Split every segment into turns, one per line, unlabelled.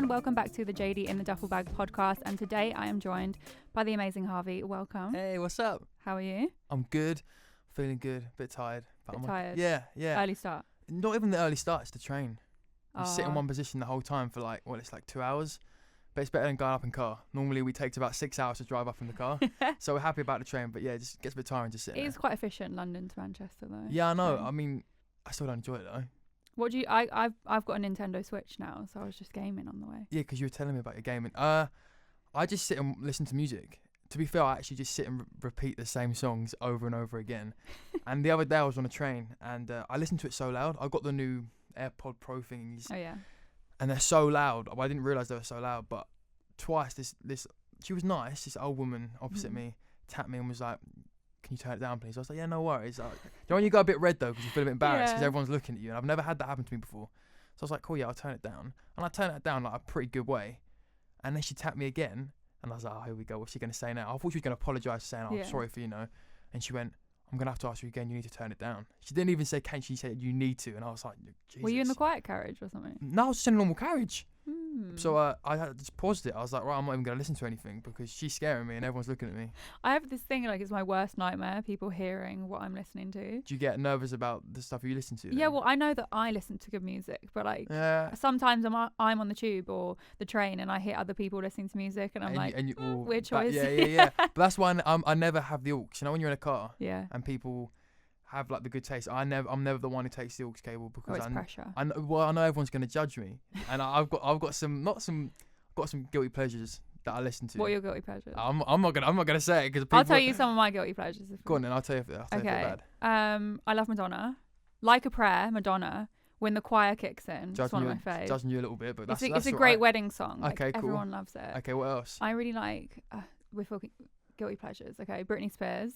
everyone, welcome back to the JD in the Duffle Bag podcast, and today I am joined by the amazing HRVY. Welcome.
Hey, what's up?
How are you?
I'm good, feeling good, a bit tired.
Bit tired?
Yeah.
Early start?
Not even the early start, it's the train. You sit in
Oh.
one position the whole time for it's like 2 hours, but it's better than going up in car. Normally we take about 6 hours to drive up in the car, so we're happy about the train, but yeah, it just gets a bit tiring just sitting
It
there.
is quite efficient, London to Manchester though.
Yeah, I know,
So.
I mean, I still don't enjoy it though.
What do you? I've got a Nintendo Switch now, so I was just gaming on the way.
Yeah, because you were telling me about your gaming. I just sit and listen to music. To be fair, I actually just sit and repeat the same songs over and over again. And the other day I was on a train and I listened to it so loud. I got the new AirPod Pro thingies.
Oh yeah.
And they're so loud. I didn't realise they were so loud, but twice this she was nice, this old woman opposite me tapped me and was like, "Can you turn it down, please?" I was like, "Yeah, no worries." You know when you go a bit red though because you feel a bit embarrassed because
Yeah.
everyone's looking at you, and I've never had that happen to me before. So I was like, "Cool, yeah, I'll turn it down." And I turned it down like a pretty good way. And then she tapped me again, and I was like, "Oh, here we go. What's she gonna say now?" I thought she was gonna apologise, saying, "Oh,
Yeah.
I'm sorry for And she went, "I'm gonna have to ask you again. You need to turn it down." She didn't even say can. She said you need to, and I was like, Jesus.
Were you in the quiet carriage or something?
No, I was just in a normal carriage.
Hmm.
So I had just paused it. I was like, right, I'm not even going to listen to anything because she's scaring me and everyone's looking at me.
I have this thing, like, it's my worst nightmare, people hearing what I'm listening to.
Do you get nervous about the stuff you listen to?
Yeah, well, I know that I listen to good music, but like sometimes I'm on the tube or the train and I hear other people listening to music and I'm weird choice.
Yeah. But that's why I never have the aux. You know, when you're in a car
Yeah.
and people have like the good taste, I'm never the one who takes the aux cable because
It's pressure.
I know everyone's going to judge me, and I've got some guilty pleasures that I listen to.
What are your guilty pleasures?
I'm not gonna say it because
I'll tell you some of my guilty pleasures.
Go on then, I'll tell you if they're bad.
I love Madonna. Like a Prayer, Madonna. When the choir kicks in, it's one of my faves.
Judging you a little bit, but that's
it's a
all
great
right.
wedding song. Like,
okay, cool.
Everyone loves it.
Okay, what else?
I really like. We're talking guilty pleasures. Okay, Britney Spears.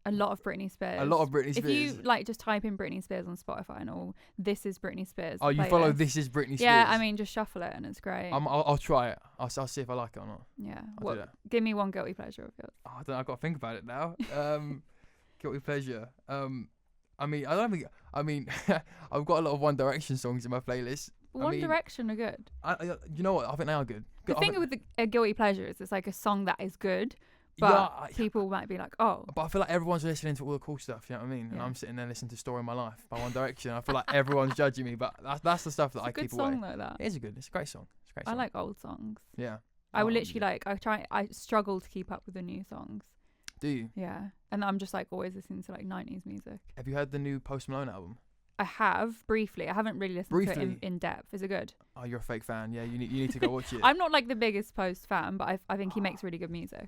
A lot of Britney Spears. If you just type in Britney Spears on Spotify and all, this is Britney Spears.
Oh, you follow This Is Britney Spears?
Yeah, I mean, just shuffle it and it's great.
I'll try it. I'll see if I like it or not.
Yeah.
I'll do that.
Give me one guilty pleasure of yours.
Oh, I don't know, I've got to think about it now. Guilty pleasure. I've got a lot of One Direction songs in my playlist.
One Direction are good.
You know what? I think they are good.
The thing with a guilty pleasure is it's like a song that is good. But people might be like, oh.
But I feel like everyone's listening to all the cool stuff, you know what I mean? Yeah. And I'm sitting there listening to Story of My Life by One Direction. I feel like everyone's judging me, but that's the stuff that I keep away.
It's a good song though, that.
It's a great song.
I like old songs.
Yeah.
I will literally I struggle to keep up with the new songs.
Do you?
Yeah. And I'm just like always listening to like 90s music.
Have you heard the new Post Malone album?
I have, briefly. I haven't really listened to it in depth. Is it good?
Oh, you're a fake fan. Yeah, you need to go watch it.
I'm not like the biggest Post fan, but I think he makes really good music.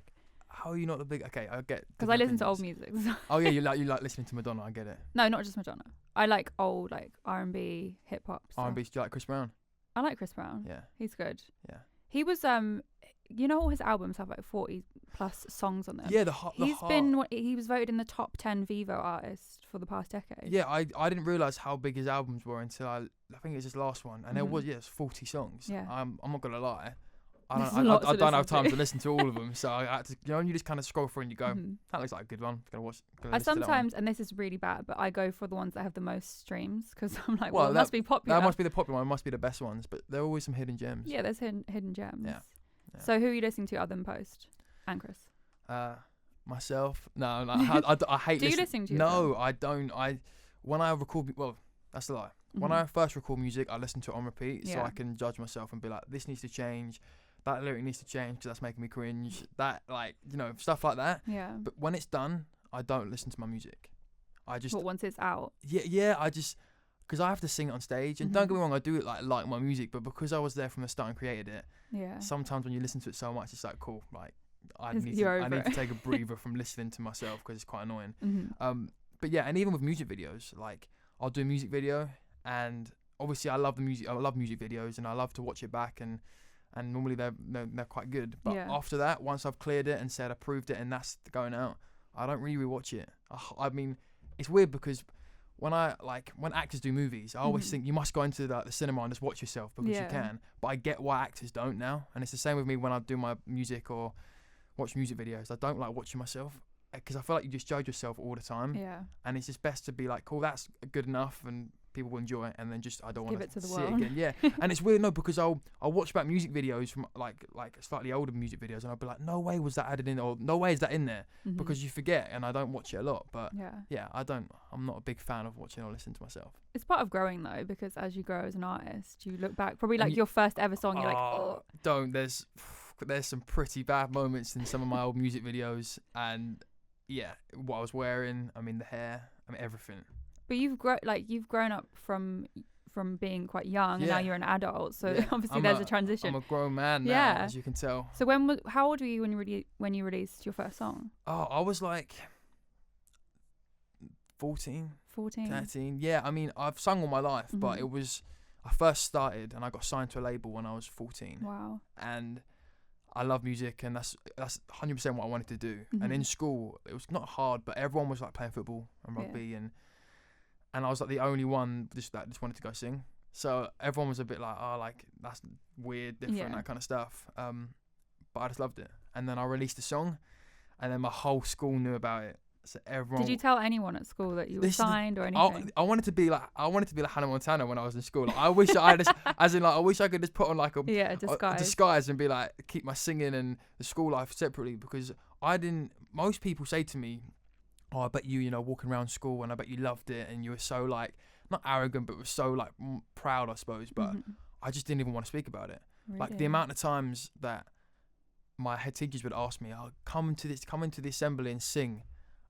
How are you not the big? Okay, I get.
Because I listen to old music. So.
Oh yeah, you like listening to Madonna. I get it.
No, not just Madonna. I like old R&B, hip hop.
R&B. Do you like Chris Brown?
I like Chris Brown.
Yeah,
he's good.
Yeah,
he was all his albums have like 40 plus songs on them.
Yeah,
he was voted in the top 10 Vivo artist for the past decade.
Yeah, I didn't realize how big his albums were until I think it was his last one, and it's 40 songs.
Yeah,
I'm not gonna lie. I don't have time to listen to all of them, so I had to, you just kind of scroll through and you go, that looks like a good one. I'm gonna watch.
Sometimes, and this is really bad, but I go for the ones that have the most streams because I'm like, well, it must be popular.
That must be the popular one. It must be the best ones, but there are always some hidden gems.
Yeah, there's hidden gems.
Yeah.
So who are you listening to other than Post and Chris?
Myself. No, I hate.
Do you listen to?
No, I don't. When I record, well, that's a lie. When I first record music, I listen to it on repeat so I can judge myself and be like, this needs to change. That lyric needs to change because that's making me cringe. That, stuff like that. Yeah. But when it's done, I don't listen to my music.
But once it's out.
Yeah. Because I have to sing it on stage, and don't get me wrong, I do it like my music, but because I was there from the start and created it. Yeah. Sometimes when you listen to it so much, it's like cool. Like I need to take a breather from listening to myself because it's quite annoying. But yeah, and even with music videos, like I'll do a music video, and obviously I love the music. I love music videos, and I love to watch it back and normally they're quite good. But after that, once I've cleared it and said approved it and that's going out, I don't really rewatch it. I mean, it's weird because when actors do movies, I always think you must go into the cinema and just watch yourself because you can. But I get why actors don't now, and it's the same with me when I do my music or watch music videos. I don't like watching myself because I feel like you just judge yourself all the time. Yeah. And it's just best to be like, cool, that's good enough, and people will enjoy it, and then just I don't want
to
see it again. Yeah, and it's weird, no, because I'll watch back music videos from like slightly older music videos, and I'll be like, no way was that added in, or no way is that in there, because you forget, and I don't watch it a lot. But yeah, I'm not a big fan of watching or listening to myself.
It's part of growing though, because as you grow as an artist, you look back, probably like your first ever song, you're like, oh.
Don't. There's some pretty bad moments in some of my old music videos, and yeah, what I was wearing, I mean the hair, I mean everything.
But you've grown up from being quite young, and now you're an adult. So obviously there's a transition.
I'm a grown man now, as you can tell.
So how old were you when you released your first song?
Oh, I was like 14, 13. Yeah, I mean I've sung all my life, but I first started and I got signed to a label when I was 14.
Wow.
And I love music, and that's 100% what I wanted to do. And in school, it was not hard, but everyone was like playing football and rugby, and I was like the only one just wanted to go sing. So everyone was a bit like, oh, like that's weird, different, that kind of stuff. But I just loved it. And then I released a song, and then my whole school knew about it. So everyone. Did
you tell anyone at school that you were signed or anything?
I wanted to be like Hannah Montana when I was in school. Like, I wish I just, as in like, I wish I could just put on like a disguise and be like, keep my singing and the school life separately, because I didn't. Most people say to me, oh, I bet you know walking around school, and I bet you loved it, and you were so like not arrogant, but was so like proud, I suppose. But I just didn't even want to speak about it. Really? Like the amount of times that my head teachers would ask me, "Oh, come into the assembly and sing."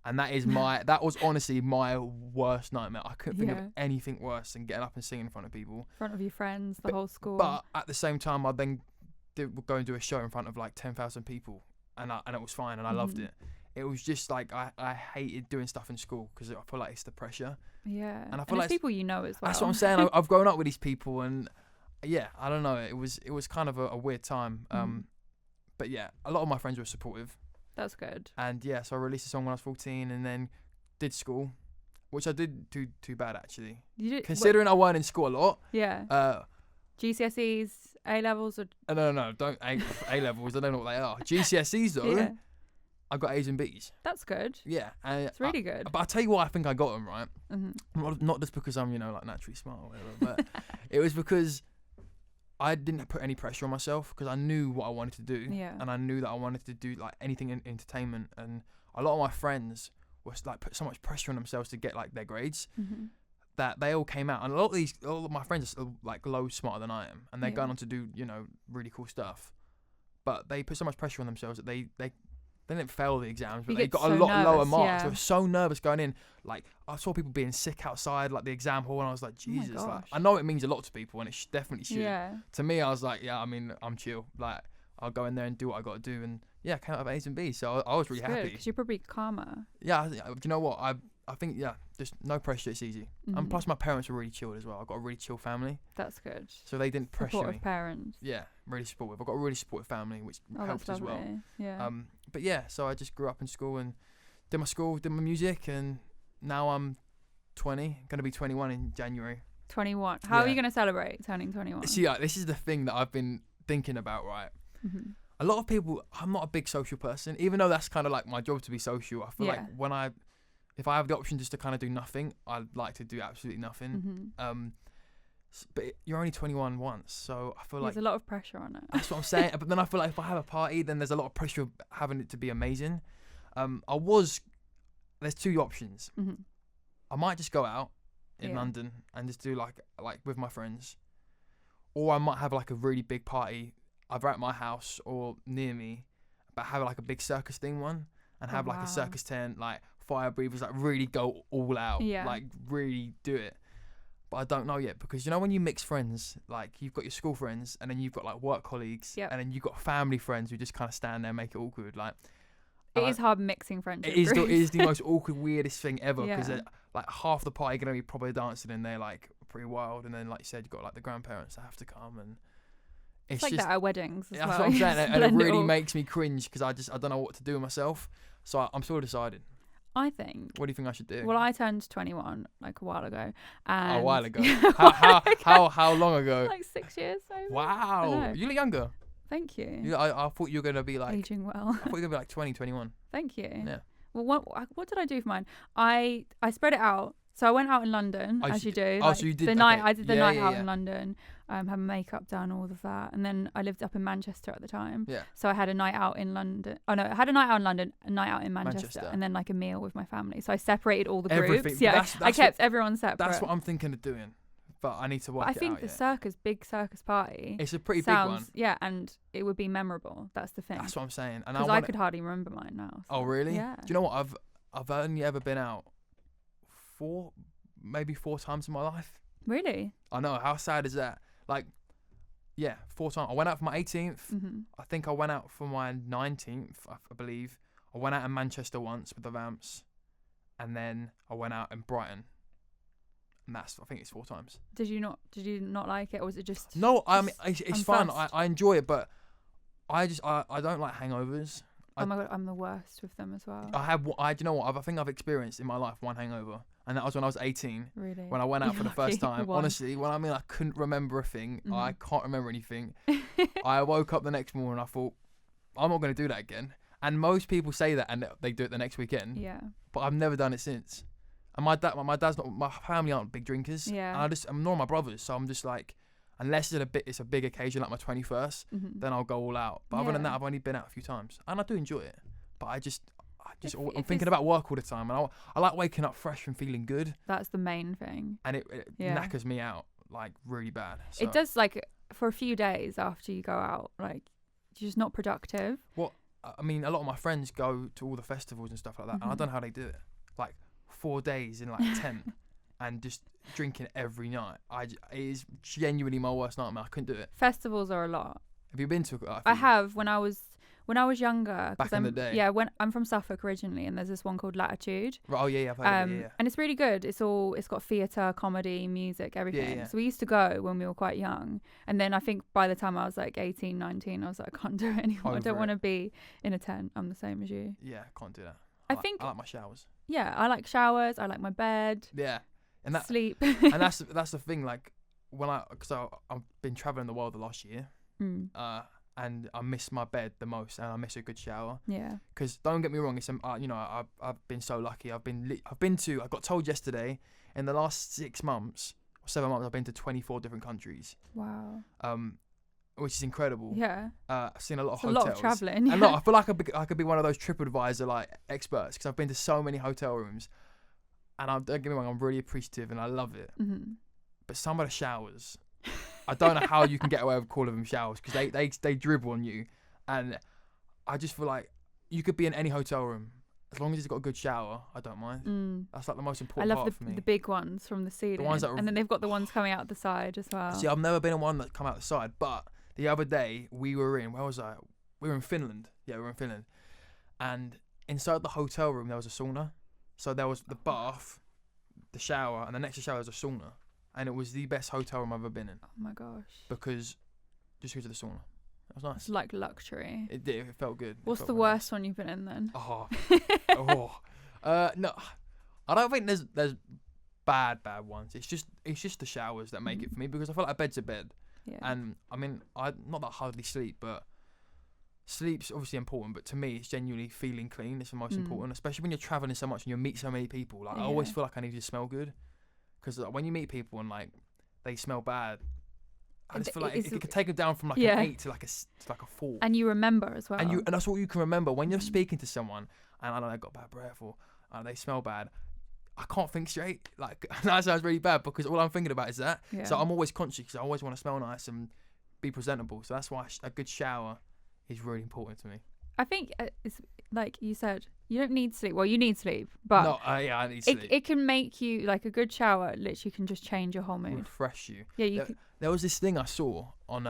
And that was honestly my worst nightmare. I couldn't think of anything worse than getting up and singing in front of people.
In front of your friends, the whole school.
But at the same time, I then go and do a show in front of like 10,000 people, and it was fine, and I loved it. It was just like I hated doing stuff in school because I feel like it's the pressure.
Yeah, and I feel like people you know as well.
That's what I'm saying. I've grown up with these people, and yeah, I don't know. It was kind of a weird time. But yeah, a lot of my friends were supportive.
That's good.
And yeah, so I released a song when I was 14, and then did school, which I did do too bad actually. You did, considering I weren't in school a lot.
Yeah. GCSEs, A levels, or
no, don't A levels. I don't know what they are. GCSEs though. Yeah. I got A's and B's.
That's good.
Yeah, and
it's really good.
But I'll tell you why I think I got them right. Not just because I'm like naturally smart or whatever, but it was because I didn't put any pressure on myself, because I knew what I wanted to do, and I knew that I wanted to do like anything in entertainment. And a lot of my friends was like put so much pressure on themselves to get like their grades that they all came out. And a lot of my friends are like loads smarter than I am, and they're going on to do really cool stuff. But they put so much pressure on themselves that they didn't fail the exams, but they got a lot lower marks. They were so nervous going in. Like I saw people being sick outside like the exam hall, and I was like, Jesus, like I know it means a lot to people, and it definitely should. Yeah. To me, I was like, yeah, I mean, I'm chill. Like I'll go in there and do what I got to do, and yeah, came out of A's and B's. So I was really happy.
Because you're probably calmer.
Yeah, you know what? I think just no pressure. It's easy. And plus, my parents were really chilled as well. I've got a really chill family.
That's good.
So they didn't pressure
supportive
me.
Parents.
Yeah, really supportive. I've got a really supportive family, which helped as well.
Yeah.
But yeah, so I just grew up in school and did my music, and now I'm 20, gonna be 21 in January.
21. How are you gonna celebrate turning 21?
See, this is the thing that I've been thinking about, right? A lot of people, I'm not a big social person, even though that's kind of like my job to be social. I feel like if I have the option just to kind of do nothing, I'd like to do absolutely nothing. But you're only 21 once, so I feel like
there's a lot of pressure on it.
That's what I'm saying. But then I feel like if I have a party, then there's a lot of pressure of having it to be amazing. There's two options. I might just go out in London and just do like with my friends, or I might have like a really big party either at my house or near me, but have like a big circus thing one, and have like a circus tent, like fire breathers, like really go all out, like really do it. But I don't know yet, because when you mix friends, like you've got your school friends, and then you've got like work colleagues, and then you've got family friends who just kind of stand there and make it awkward. Like
it is hard mixing friendships.
It is the most awkward, weirdest thing ever, because like half the party are gonna be probably dancing, and they're like pretty wild, and then like you said, you've got like the grandparents that have to come, and
it's like that at weddings. As
that's
well.
What I'm saying, and it really makes me cringe, because I don't know what to do with myself. So I'm still deciding.
I think.
What do you think I should do?
Well, I turned 21 like a while ago. And
a while ago? How long ago?
Like 6 years. Maybe.
Wow. You look younger.
Thank you.
I thought you were going to be like...
Aging well.
I thought you were going to be like 20, 21.
Thank you.
Yeah.
Well, what did I do for mine? I spread it out So I went out in London, as you do.
Oh, so you did
the night. I did the night out in London. Had my makeup done, all of that, and then I lived up in Manchester at the time.
Yeah.
So I had a night out in London. Oh no, I had a night out in London, a night out in Manchester, and then like a meal with my family. So I separated all the groups. Yeah, I kept everyone separate.
That's what I'm thinking of doing, but I need to work it out.
I think the big circus party.
It's a pretty big one.
Yeah, and it would be memorable. That's the thing.
That's what I'm saying.
Because I could hardly remember mine now. So.
Oh really?
Yeah.
Do you know what? I've only ever been out maybe 4 times in my life.
Really?
I know. How sad is that? Like, yeah, 4 times. I went out for my 18th.
Mm-hmm.
I think I went out for my 19th, I believe. I went out in Manchester once with the Vamps. And then I went out in Brighton. And I think it's 4 times.
Did you not like it? Or was it just...
No, I mean, it's fun. I enjoy it, but I don't like hangovers.
Oh my God, I'm the worst with them as well.
Do you know what? I think I've experienced in my life one hangover. And that was when I was 18.
Really?
When I went out for the first time. Honestly, when I mean I couldn't remember a thing, I can't remember anything. I woke up the next morning and I thought, I'm not going to do that again. And most people say that and they do it the next weekend.
Yeah.
But I've never done it since. And my family aren't big drinkers.
Yeah.
And I'm nor my brothers, so I'm just like, unless it's a big occasion like my 21st, then I'll go all out. But other than that, I've only been out a few times, and I do enjoy it. But I'm thinking about work all the time, and I like waking up fresh and feeling good.
That's the main thing.
And it knackers me out like really bad. So.
It does, like for a few days after you go out, like you're just not productive.
Well, I mean, a lot of my friends go to all the festivals and stuff like that, and I don't know how they do it. Like 4 days in like a tent and just drinking every night. It is genuinely my worst nightmare. I couldn't do it.
Festivals are a lot.
Have you been to?
I have when I was younger.
Back in the day.
Yeah, when I'm from Suffolk originally, and there's this one called Latitude.
Oh yeah, I've heard of it. Yeah.
And it's really good. It's got theatre, comedy, music, everything.
Yeah.
So we used to go when we were quite young, and then I think by the time I was like 18, 19, I was like, I can't do it anymore. I don't want to be in a tent. I'm the same as you.
Yeah, can't do that.
I
like my showers.
Yeah, I like showers. I like my bed.
Yeah, and that
sleep.
And that's the thing. Like because I've been traveling the world the last year, and I miss my bed the most, and I miss a good shower.
Yeah.
Because don't get me wrong, it's I've been so lucky. I got told yesterday in the last 6 months or 7 months I've been to 24 different countries.
Wow.
Which is incredible.
Yeah.
I've seen a lot of
hotels.
A lot
of traveling.
And I feel like I could be one of those TripAdvisor like experts because I've been to so many hotel rooms, and don't get me wrong, I'm really appreciative and I love it. Mm-hmm. But some of the showers, I don't know how you can get away with calling them showers because they dribble on you, and I just feel like you could be in any hotel room as long as it's got a good shower. I don't mind. That's like the most important part for me.
I love the big ones from the ceiling, and then they've got the ones coming out the side as well.
See, I've never been in one that come out the side, but the other day we were in we were in Finland. Yeah, we were in Finland, and inside the hotel room there was a sauna. So there was the bath, the shower, and the next to shower was a sauna. And it was the best hotel room I've ever been in.
Oh my gosh.
Because of the sauna. It was nice.
It's like luxury.
It did. It felt good.
What's the worst one you've been in then?
No. I don't think there's bad ones. It's just the showers that make it for me, because I feel like a bed's a bed.
Yeah.
And I mean, not that I hardly sleep, but sleep's obviously important, but to me it's genuinely feeling clean. It's the most important, especially when you're traveling so much and you meet so many people. Like I always feel like I need to smell good, because when you meet people and like they smell bad, I just feel like it could take them down from like an 8 to like a 4.
And you remember as well.
And that's what you can remember when you're speaking to someone and I don't know, got bad breath or they smell bad. I can't think straight. Like that sounds really bad because all I'm thinking about is that. Yeah. So I'm always conscious because I always want to smell nice and be presentable. So that's why a good shower is really important to me.
I think it's like you said, you don't need sleep. Well, you need sleep, but
no, I need sleep.
It can make you, like, a good shower literally can just change your whole mood.
Refresh you.
Yeah,
there was this thing I saw on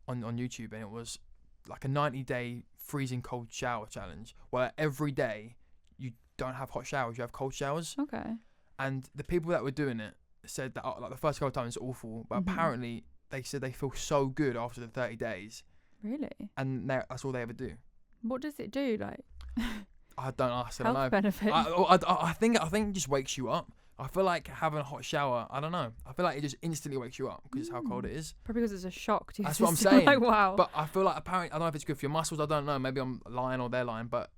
YouTube, and it was like a 90-day freezing cold shower challenge where every day you don't have hot showers, you have cold showers.
Okay.
And the people that were doing it said that like the first couple of times it's awful, but apparently they said they feel so good after the 30 days.
Really?
And that's all they ever do.
What does it do, like?
I don't ask. I
don't
know.
Health benefit.
I think it just wakes you up. I feel like having a hot shower, I don't know. I feel like it just instantly wakes you up because of how cold it is.
Probably because it's a shock to you.
That's what I'm saying.
Like, wow.
But I feel like apparently, I don't know if it's good for your muscles. I don't know. Maybe I'm lying or they're lying. But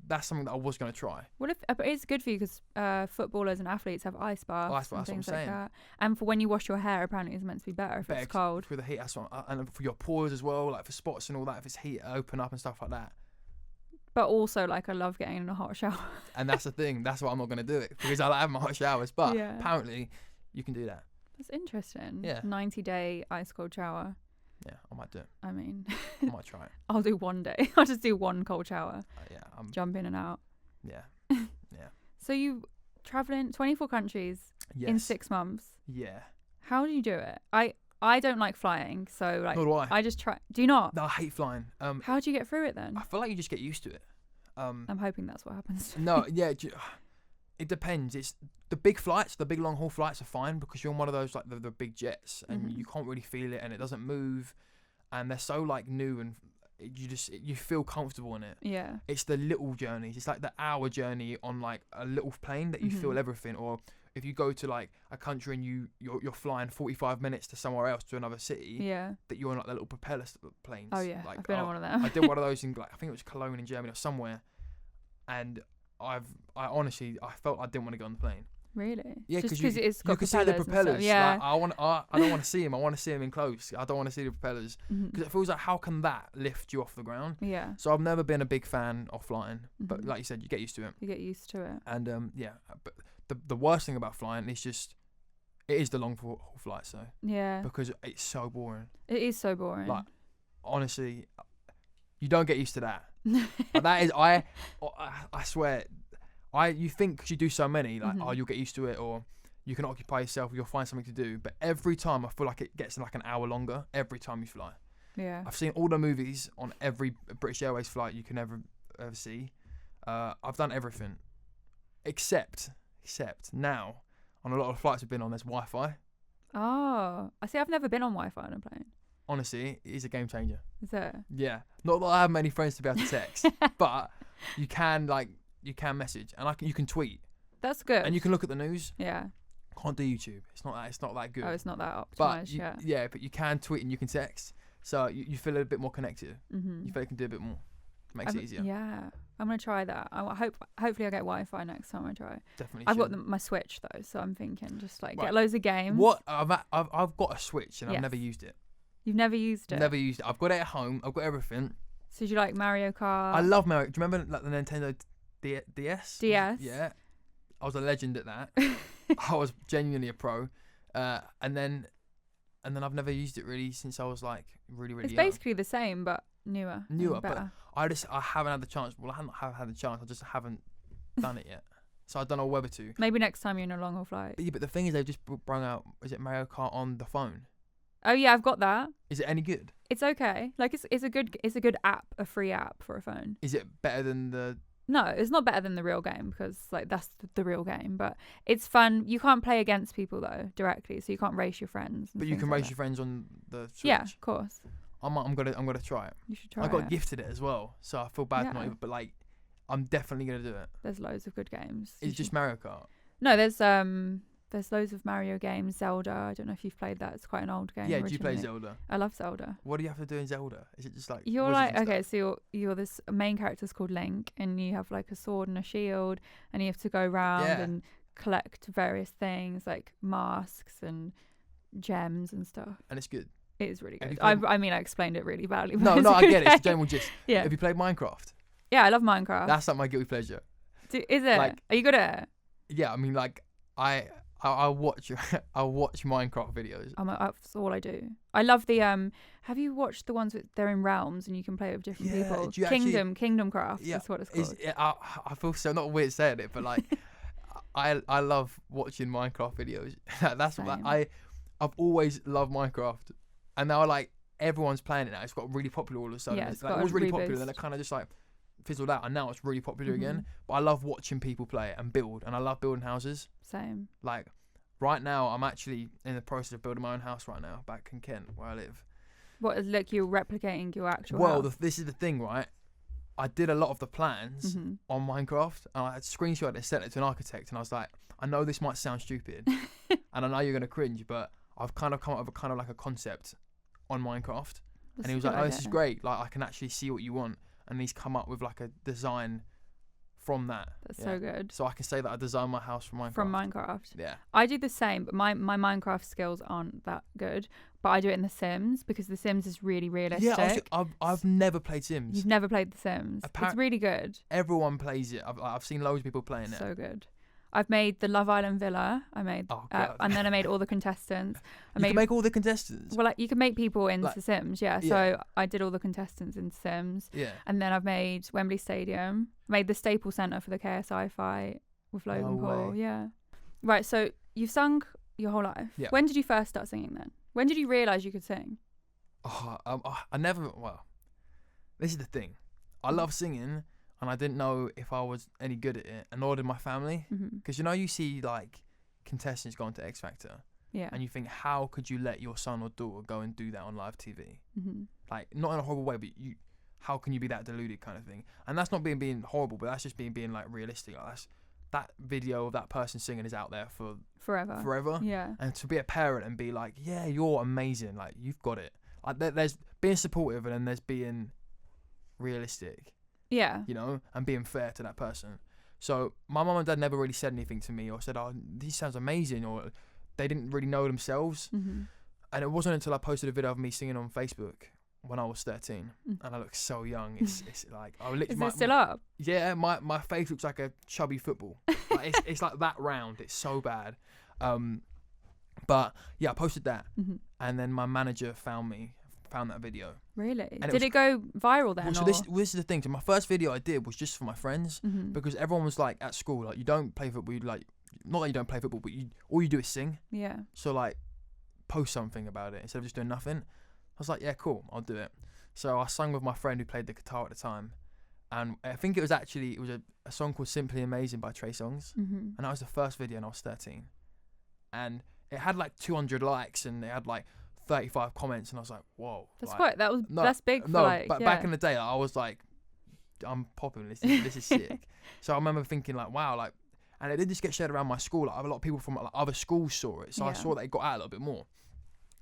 that's something that I was going to try.
Well, it's good for you because footballers and athletes have ice baths and things like that. And for when you wash your hair, apparently it's meant to be better if it's cold.
For the heat, that's what, and for your pores as well, like for spots and all that, if it's heat, open up and stuff like that.
But also, like, I love getting in a hot shower.
And that's the thing. That's why I'm not going to do it, because I have my hot showers. But apparently, you can do that. That's
interesting. Yeah. 90-day ice cold shower.
Yeah, I might do it.
I mean,
I might try it.
I'll do one day. I'll just do one cold shower.
Yeah.
Jump in and out.
Yeah. Yeah.
So you traveling 24 countries in 6 months.
Yeah.
How do you do it? I don't like flying, so like.
Nor do I.
I just try. Do you not?
No, I hate flying.
How do you get through it then?
I feel like you just get used to it.
I'm hoping that's what happens.
No, yeah. It depends. It's the big flights, the big long haul flights are fine because you're on one of those like the big jets and you can't really feel it and it doesn't move, and they're so like new and you feel comfortable in it.
Yeah.
It's the little journeys. It's like the hour journey on like a little plane that you feel everything. Or if you go to like a country and you're flying 45 minutes to somewhere else to another city.
Yeah.
That you're on like the little propeller planes.
Oh yeah.
Like,
I've been on one of them.
I did one of those in like I think it was Cologne in Germany or somewhere, and I honestly felt I didn't want to get on the plane.
Really?
Yeah,
because
it's got you can see the propellers. Yeah. Like, I don't want to see them. I want to see them in close. I don't want to see the propellers because it feels like how can that lift you off the ground?
Yeah.
So I've never been a big fan of flying, but like you said, you get used to it.
You get used to it.
And yeah, but the worst thing about flying is just it is the long haul flights though.
Yeah.
Because it's so boring.
It is so boring.
Like honestly, you don't get used to that. That is I swear. You think because you do so many, like, you'll get used to it, or you can occupy yourself, you'll find something to do. But every time I feel like it gets like an hour longer every time you fly.
Yeah.
I've seen all the movies on every British Airways flight you can ever see. I've done everything. Except now, on a lot of flights I've been on, there's Wi-Fi.
Oh. I see, I've never been on Wi-Fi on a plane.
Honestly, it is a game changer.
Is it?
Yeah. Not that I have many friends to be able to text, but you can message and you can tweet.
That's good.
And you can look at the news.
Yeah.
Can't do YouTube. It's not that good.
Oh, it's not that optimized.
But but you can tweet and you can text, so you feel a bit more connected. You feel you can do a bit more. Makes it easier.
Yeah, I'm gonna try that. Hopefully I get Wi-Fi next time I try.
Definitely.
I've got my Switch though, so I'm thinking just like get loads of games.
What I've got a Switch and I've never used it.
You've never used it?
Never used it. I've got it at home. I've got everything.
So do you like Mario Kart?
I love Mario. Do you remember like the Nintendo DS?
DS.
Yeah. I was a legend at that. I was genuinely a pro. And then I've never used it really since I was like really young.
It's basically the same but newer, better.
But I haven't had the chance. Well, I haven't had the chance. I just haven't done it yet. So I don't know whether to.
Maybe next time you're in a long haul flight.
But the thing is, they've just brought out. Is it Mario Kart on the phone?
Oh yeah, I've got that.
Is it any good?
It's okay. Like it's a good app, a free app for a phone.
Is it better than the?
No, it's not better than the real game because like that's the real game. But it's fun. You can't play against people though directly, so you can't race your friends.
But you can race your friends on the Switch.
Yeah, of course.
I'm gonna try it.
You should try.
I got gifted it as well, so I feel bad for it. But like, I'm definitely gonna do it.
There's loads of good games.
It's just Mario Kart.
No, there's loads of Mario games. Zelda. I don't know if you've played that. It's quite an old game.
Yeah, do you play Zelda?
I love Zelda.
What do you have to do in Zelda? Is it just like
you're like okay, so you're this main character's called Link, and you have like a sword and a shield, and you have to go around and collect various things like masks and gems and stuff.
And it's good.
It is really good. I mean, I explained it really badly.
No, I get it. It's a general gist.
Yeah.
Have you played Minecraft?
Yeah, I love Minecraft.
That's like my guilty pleasure.
Is it? Like, are you good at it?
Yeah, I mean, like I watch Minecraft videos.
That's all I do. I love the Have you watched the ones they're in realms and you can play with different people? Kingdom Craft. Yeah, that's what it's called.
I feel so not weird saying it, but like I love watching Minecraft videos. That's what I've always loved Minecraft, and now like everyone's playing it now. It's got really popular all of a sudden.
Yeah,
it was really popular, then it kind of just like fizzled out, and now it's really popular again. But I love watching people play it and build, and I love building houses.
Same.
Like right now, I'm actually in the process of building my own house right now back in Kent where I live.
What is like you're replicating your actual house?
This is the thing, right? I did a lot of the plans on Minecraft, and I had screenshot it and sent it to an architect, and I was like, I know this might sound stupid, and I know you're gonna cringe, but I've kind of come up with kind of like a concept on Minecraft. And he was like, oh, this is great. Like, I can actually see what you want. And he's come up with like a design from that.
That's so good.
So I can say that I designed my house from Minecraft.
From Minecraft.
Yeah.
I do the same, but my Minecraft skills aren't that good. But I do it in The Sims because The Sims is really realistic.
Yeah, I've never played Sims.
You've never played The Sims. It's really good.
Everyone plays it. I've seen loads of people playing it.
So good. I've made the Love Island villa. And then I made all the contestants.
You can make all the contestants?
Well, you can make people into Sims, yeah. So I did all the contestants in Sims.
Yeah.
And then I've made Wembley Stadium. Made the Staples Centre for the KSI fight with Logan Paul. Yeah. Right, so you've sung your whole life.
Yeah.
When did you first start singing then? When did you realise you could sing?
I never... Well, this is the thing. I love singing... And I didn't know if I was any good at it, and nor did my family. Because, you see, like, contestants go into X Factor.
Yeah.
And you think, how could you let your son or daughter go and do that on live TV? Like, not in a horrible way, but how can you be that deluded kind of thing? And that's not being horrible, but that's just being like, realistic. Like, that video of that person singing is out there for... Forever.
Yeah.
And to be a parent and be like, yeah, you're amazing. Like, you've got it. Like, there's being supportive, and then there's being realistic.
Yeah.
And being fair to that person. So my mum and dad never really said anything to me or said, oh, this sounds amazing, or they didn't really know themselves. And it wasn't until I posted a video of me singing on Facebook when I was 13, and I look so young. It's like, I literally...
Is it still up?
Yeah, my face looks like a chubby football. Like, it's like that round. It's so bad. But yeah, I posted that, and then my manager found that video. Really?
And did it go viral then?
Well, so this is the thing. So my first video I did was just for my friends, because everyone was like, at school, like, you don't play football. Not that you don't play football, but all you do is sing. Yeah. So like, post something about it instead of just doing nothing. I was like, yeah, cool, I'll do it. So I sang with my friend who played the guitar at the time, and I think it was a song called "Simply Amazing" by Trey Songz, and that was the first video, and I was 13, and it had like 200 likes, and it had like 35 comments, and I was like, whoa.
That's big for
but back in the day, I was like, I'm popping, this is sick. So I remember thinking like, wow, like, and it didn't just get shared around my school, like a lot of people from like other schools saw it, so I saw that it got out a little bit more.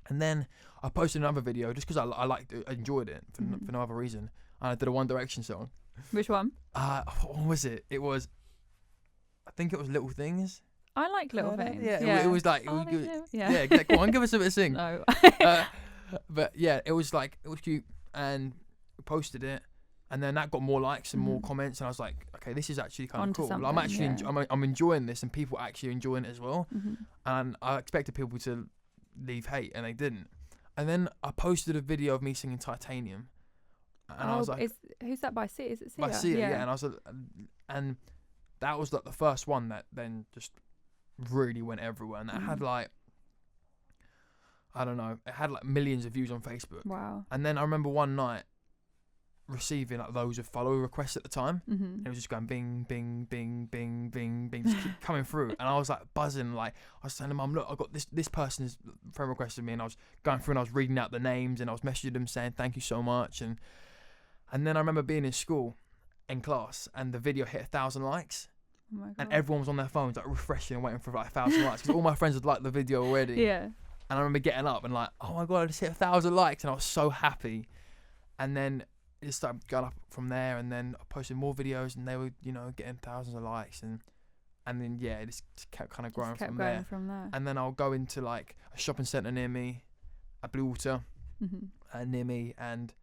And then I posted another video just because I enjoyed it for no other reason, and I did a One Direction song.
Which one?
What was it? I think it was Little Things.
I like Little Things.
Yeah. It was like, it was good.
Yeah.
Go on, give us a bit of sing.
No.
But yeah, it was cute, and we posted it, and then that got more likes and more comments, and I was like, okay, this is actually kind of cool. Like, I'm actually I'm enjoying this, and people actually enjoying it as well. And I expected people to leave hate, and they didn't. And then I posted a video of me singing Titanium, and I was like,
who's that by Sia? Is it Sia?
By Sia, yeah. And I was like, and that was like the first one that then just really went everywhere, and that had like, I don't know, it had like millions of views on Facebook. Wow. And then I remember one night receiving like loads of follow requests at the time, and it was just going bing, bing, bing, bing, bing, bing, just keep coming through, and I was like buzzing, like I was saying to Mum, look, I got this person's friend requested me, and I was going through and I was reading out the names, and I was messaging them saying thank you so much, and then I remember being in school, in class, and the video hit 1,000 likes. Oh my God. And everyone was on their phones like refreshing and waiting for like 1,000 likes, because all my friends had liked the video already. Yeah. And I remember getting up and like, oh my God, I just hit 1,000 likes, and I was so happy. And then it just started going up from there, and then I posted more videos, and they were, getting thousands of likes, and then it just kept kind of growing from there. And then I'll go into like a shopping centre near me, at Blue Water, near me, and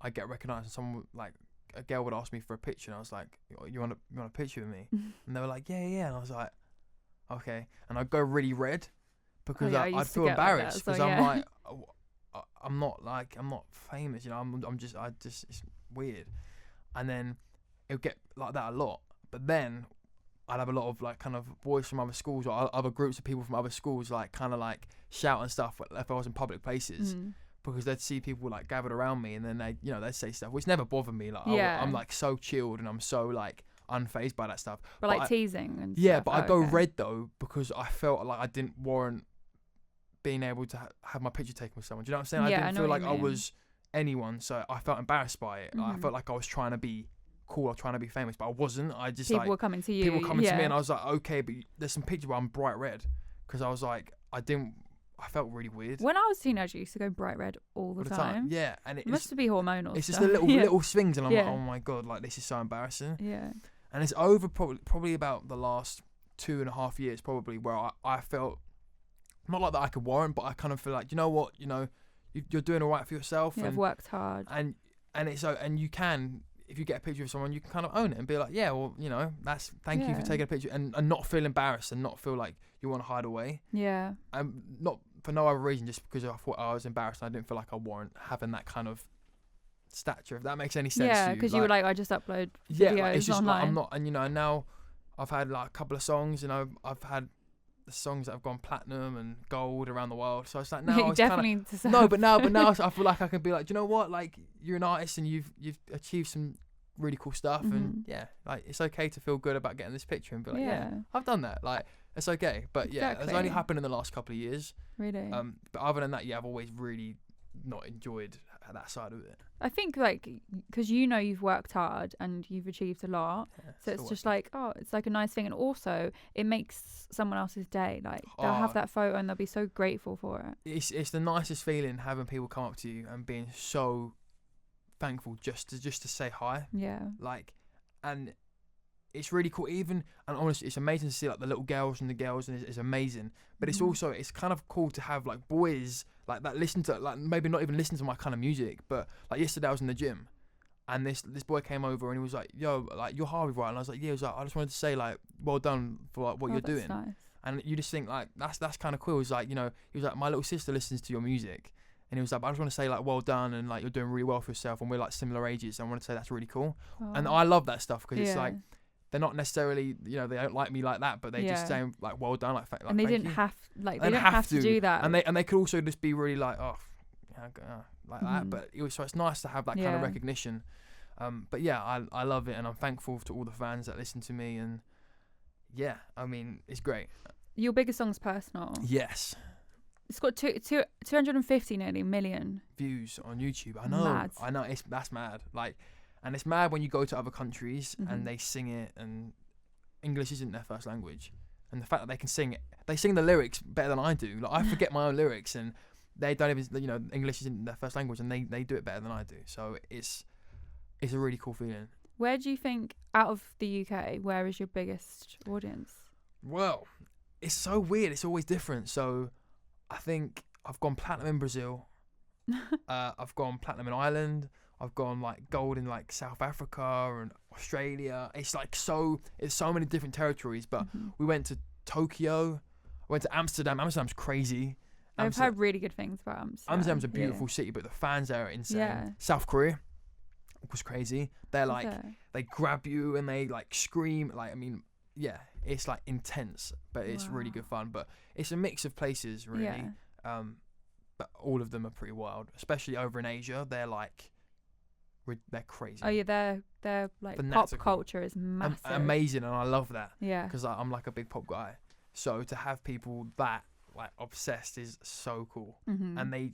I get recognised, and someone like, a girl would ask me for a picture, and I was like, you want a picture with me? And they were like, yeah, and I was like, okay. And I'd go really red, because I'd feel embarrassed, because I'm like, I'm not famous, it's weird. And then it would get like that a lot, but then I'd have a lot of like kind of boys from other schools or other groups of people from other schools like kind of like shout and stuff if I was in public places, because they'd see people like gathered around me, and then they'd say stuff which never bothered me. Like I'm like so chilled, and I'm so like unfazed by that stuff.
But like teasing and
yeah,
stuff.
but I go red though, because I felt like I didn't warrant being able to have my picture taken with someone. Do you know what I'm saying? I didn't feel like I was anyone, so I felt embarrassed by it. I felt like I was trying to be cool or trying to be famous, but I wasn't. I just
people were coming to you.
People were coming to me, and I was like, okay, but there's some pictures where I'm bright red, because I was like, I felt really weird.
When I was a teenager, I used to go bright red all the time.
Yeah, and
it must be hormonal.
It's just the little swings, and I'm like, oh my God, like this is so embarrassing. Yeah. And it's over probably about the last 2.5 years probably where I felt, not like that I could warrant, but I kind of feel like, you know what, you're doing all right for yourself.
You've worked hard.
And you can, if you get a picture of someone, you can kind of own it and be like, yeah, well, thank you for taking a picture, and not feel embarrassed and not feel like you want to hide away.
Yeah.
Not for no other reason, just because I thought I was embarrassed and I didn't feel like I warrant having that kind of stature, if that makes any sense.
Yeah, because you were like, I just upload videos
it's just
online.
Like, I'm not, and now I've had like a couple of songs, I've had the songs that have gone platinum and gold around the world. So it's like now
you definitely deserve.
No, but now I feel like I can be like, do you know what? Like, you're an artist and you've achieved some really cool stuff, and like it's okay to feel good about getting this picture and be like, yeah, I've done that. Like, it's okay. But it's only happened in the last couple of years.
Really.
But other than that, I've always really not enjoyed that side of it.
I think like because you've worked hard and you've achieved a lot, so it's just like, it's like a nice thing, and also it makes someone else's day. Like they'll have that photo and they'll be so grateful for it.
It's the nicest feeling having people come up to you and being so thankful just to say hi.
Yeah.
Like, and it's really cool. Even, and honestly, it's amazing to see like the little girls and it's amazing. But it's also, it's kind of cool to have like boys like that listen to, like, maybe not even listen to my kind of music, but like yesterday I was in the gym and this boy came over and he was like, yo, like, you're HRVY, right? And I was like, yeah. He was like, I just wanted to say like, well done for like what you're doing.
Nice.
And you just think like, that's kind of cool. It was like, he was like, my little sister listens to your music. And he was like, I just want to say like, well done, and like, you're doing really well for yourself, and we're like similar ages. And I want to say that's really cool. And I love that stuff because it's like, they're not necessarily, they don't like me like that, but they just say like, well done, like
and they didn't have, like, they don't have to do that.
And they could also just be really like, like that. But it's nice to have that kind of recognition. But I love it, and I'm thankful to all the fans that listen to me, and I mean, it's great.
Your biggest song's Personal.
Yes.
It's got 250 nearly million
views on YouTube. I know. Mad. I know. That's mad. Like, and it's mad when you go to other countries and they sing it, and English isn't their first language, and the fact that they can sing it, they sing the lyrics better than I do. Like, I forget my own lyrics, and they don't even, English isn't their first language, and they do it better than I do. So it's a really cool feeling.
Where do you think, out of the UK, where is your biggest audience?
Well, it's so weird. It's always different. So I think I've gone platinum in Brazil. I've gone platinum in Ireland. I've gone like gold in like South Africa and Australia. It's so many different territories. But we went to Tokyo. I went to Amsterdam. Amsterdam's crazy.
I've heard really good things about Amsterdam.
Amsterdam's a beautiful city, but the fans there are insane. Yeah. South Korea was crazy. They're like, they grab you and they like scream. Like, I mean, it's like intense, but it's really good fun. But it's a mix of places, really. Yeah. But all of them are pretty wild, especially over in Asia. They're like, they're crazy.
Oh yeah, they're like, pop culture is massive.
Amazing, and I love that.
Yeah.
Because I'm like a big pop guy, so to have people that like obsessed is so cool. And they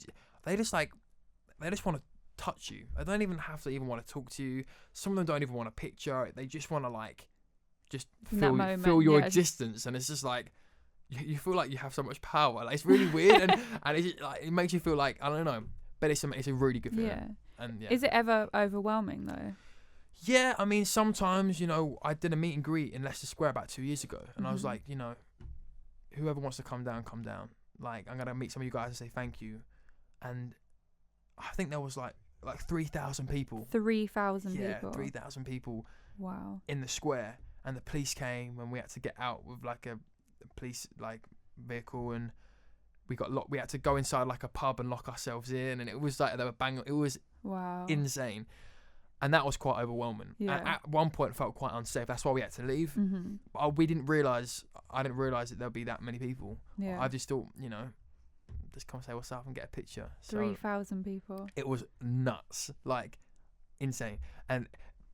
just want to touch you. They don't even have to want to talk to you. Some of them don't even want a picture. They just want to like just feel your existence, and it's just like you feel like you have so much power. Like, it's really weird, and it's like, it makes you feel like, I don't know, but it's a really good feeling.
Yeah.
And
is it ever overwhelming though?
Yeah, I mean, sometimes, I did a meet and greet in Leicester Square about 2 years ago, and I was like, whoever wants to come down, come down. Like, I'm gonna meet some of you guys and say thank you. And I think there was like 3,000 people.
3,000 people.
Yeah, 3,000 people.
Wow.
In the square, and the police came, and we had to get out with like a police like vehicle, and we got locked. We had to go inside like a pub and lock ourselves in, and it was like they were banging. It was insane, and that was quite overwhelming. Yeah. And at one point, it felt quite unsafe. That's why we had to leave. But I didn't realize that there'd be that many people. Yeah. I just thought, just come say what's up and get a picture.
3,000 people.
It was nuts, like insane, and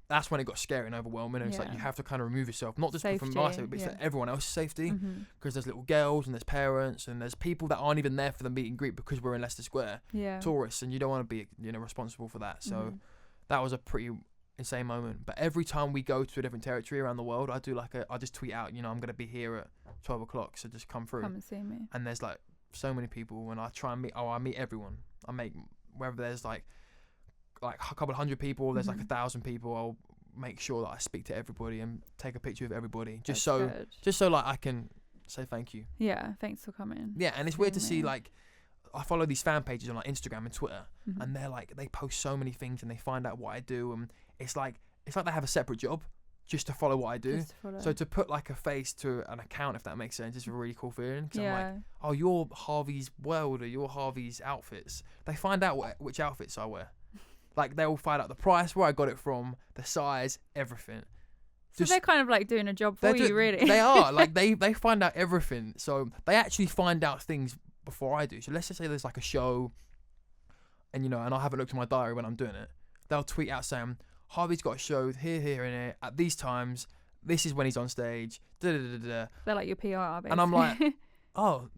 that's when it got scary and overwhelming. And it's like you have to kind of remove yourself, not just from my safety, but it's for everyone else's safety. Because there's little girls and there's parents and there's people that aren't even there for the meet and greet because we're in Leicester Square, tourists, and you don't want to be responsible for that. So that was a pretty insane moment. But every time we go to a different territory around the world, I just tweet out, I'm gonna be here at 12 o'clock, so just come through.
Come and see me.
And there's like so many people, and I try and I meet everyone. I make wherever there's like a couple of hundred people, there's like 1,000 people, I'll make sure that I speak to everybody and take a picture of everybody, just so like I can say thank you.
Yeah, thanks for coming.
Yeah, and it's weird to see, like, I follow these fan pages on like Instagram and Twitter, and they're like, they post so many things and they find out what I do, and it's like they have a separate job just to follow what I do. So to put like a face to an account, if that makes sense, is a really cool feeling. Cause I'm like, oh, you're HRVY's World, or you're HRVY's Outfits. They find out which outfits I wear. Like, they will find out the price, where I got it from, the size, everything.
So they're kind of like doing a job for you, really.
They are. Like, they find out everything. So they actually find out things before I do. So let's just say there's like a show, and and I haven't looked at my diary when I'm doing it. They'll tweet out saying, HRVY's got a show here, and here at these times. This is when he's on stage. They're
like your PR, basically.
And I'm like, oh,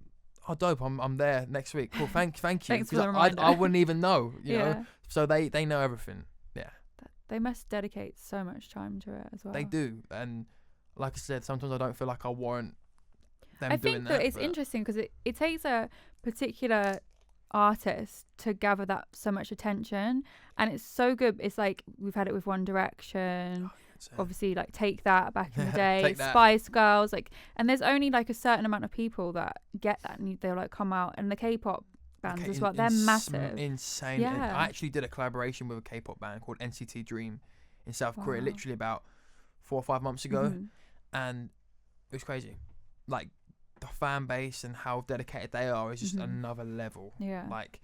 dope. I'm there next week. Cool. Thank you.
Thanks for the reminder.
I wouldn't even know. You know. So they know everything. Yeah.
They must dedicate so much time to it as well.
They do, and like I said, sometimes I don't feel like I warrant them doing that.
I think that it's interesting because it takes a particular artist to gather that so much attention, and it's so good. It's like we've had it with One Direction, obviously, like Take That back in the day, Spice Girls, like, and there's only like a certain amount of people that get that, and they'll like come out, and the K-pop bands as well, they're massive,
insane. Yeah. I actually did a collaboration with a K-pop band called NCT Dream in South Korea, literally about 4 or 5 months ago, and it was crazy. Like, the fan base and how dedicated they are is just another level.
Yeah.
Like,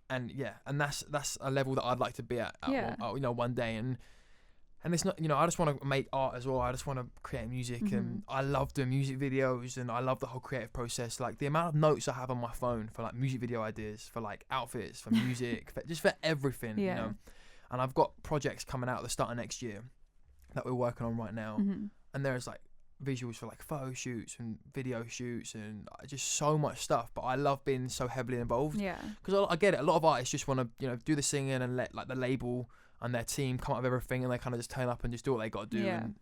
and that's a level that I'd like to be at one day. And it's not, I just want to make art as well. I just want to create music, and I love doing music videos, and I love the whole creative process. Like, the amount of notes I have on my phone for like music video ideas, for like outfits, for music, just for everything, And I've got projects coming out at the start of next year that we're working on right now. And there's like visuals for like photo shoots and video shoots and just so much stuff, but I love being so heavily involved, because I get it, a lot of artists just want to do the singing and let like the label and their team come up with everything, and they kind of just turn up and just do what they got to do,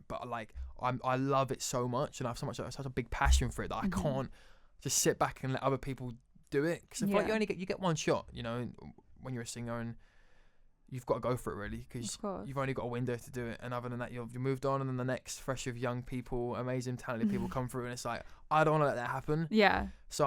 but like I love it so much, and I have such a big passion for it that I can't just sit back and let other people do it, because I feel like you get one shot, when you're a singer, and you've got to go for it, really, because you've only got a window to do it, and other than that you've moved on, and then the next fresh of young people, amazing talented people come through, and it's like, I don't want to let that happen. So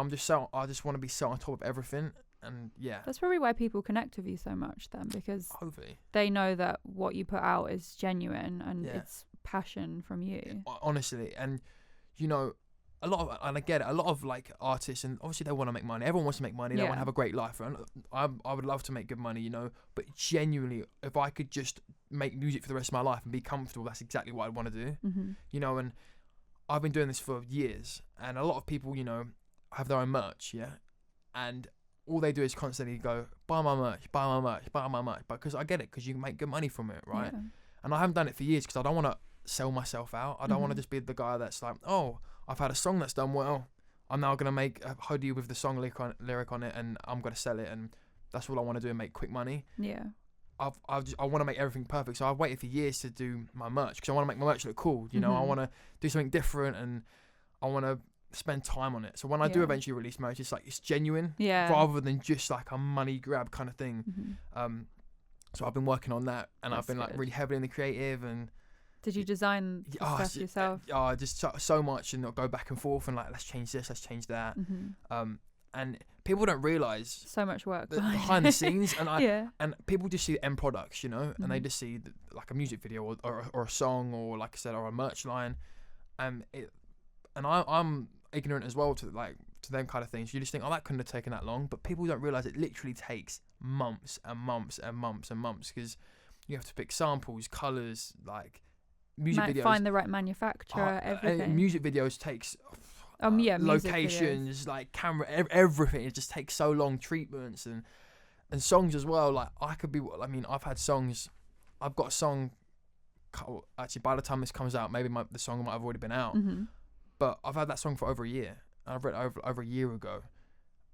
I just want to be so on top of everything, and that's
probably why people connect with you so much then, because
hopefully
they know that what you put out is genuine, and it's passion from you,
honestly. And and I get it, a lot of like artists, and obviously they want to make money, everyone wants to make money, they want to have a great life, and I would love to make good money, but genuinely, if I could just make music for the rest of my life and be comfortable, that's exactly what I'd want to do. And I've been doing this for years, and a lot of people have their own merch, and all they do is constantly go, buy my merch, because I get it, because you can make good money from it, right? And I haven't done it for years because I don't want to sell myself out. I don't want to just be the guy that's like, oh, I've had a song that's done well, I'm now going to make a hoodie with the song lyric on it, and I'm going to sell it, and that's all I want to do, and make quick money. I want to make everything perfect, so I've waited for years to do my merch, because I want to make my merch look cool, I want to do something different, and I want to spend time on it. So when I do eventually release merch, it's like, it's genuine, rather than just like a money grab kind of thing. So I've been working on that, and I've been like really heavily in the creative. And
did you design stuff yourself?
Just so much, and go back and forth, and like, let's change this, let's change that. And people don't realize
so much work
behind the scenes, and and people just see the end products, and they just see like a music video or a song, or like I said, or a merch line, and I'm ignorant as well to them kind of things. You just think, oh, that couldn't have taken that long, but people don't realize it literally takes months and months and months and months, because you have to pick samples, colors, like music videos,
find the right manufacturer, everything.
Music videos takes locations, like camera, everything. It just takes so long, treatments and songs as well. Like I've had songs, I've got a song, actually by the time this comes out, maybe the song might have already been out, but I've had that song for over a year, and I've written over a year ago,